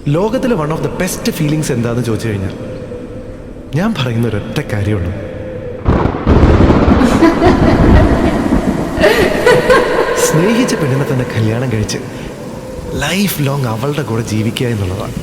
ലോകത്തിലെ one of the best feelings എന്താണെന്ന് ചോദിച്ചു കഴിഞ്ഞാൽ ഞാൻ പറയുന്ന ഒരൊറ്റ കാര്യമുള്ളൂ, സ്നേഹിച്ച പെണ്ണിനെ തന്നെ കല്യാണം കഴിച്ച് ലൈഫ് ലോങ് അവളുടെ കൂടെ ജീവിക്കുക എന്നുള്ളതാണ്.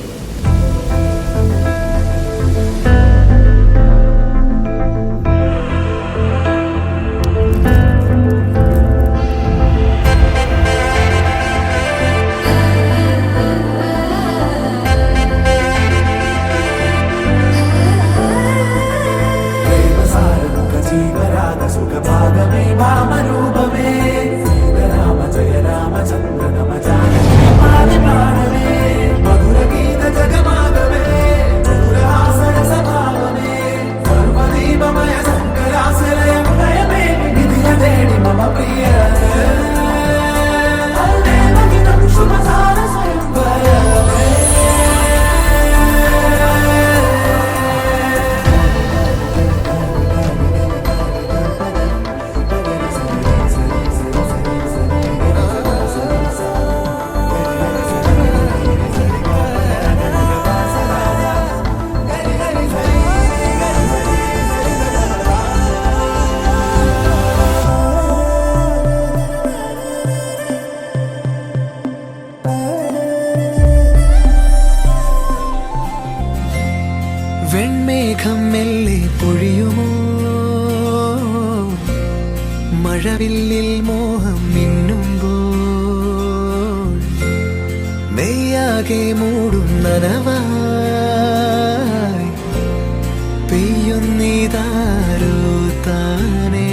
വെൺമേഘം മെല്ലെ പൊഴിയുമോ, മഴവില്ലിൽ മോഹം മിന്നുമ്പോൾ മെയ്യാകെ മൂടും നനവായി പെയ്യുന്നിതാരോ താനേ.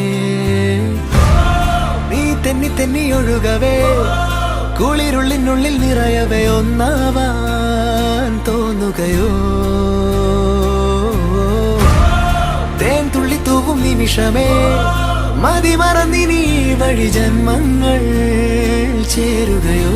നീ തെന്നി തെന്നി ഒഴുകവേ, കുളിരുള്ളിനുള്ളിൽ നിറയവേ ഒന്നാവാൻ തോന്നുകയോ. തേൻ തുള്ളി തൂവും നിമിഷമേ, മതി മറന്നിനി വഴി ജന്മങ്ങൾ ചേരുകയോ.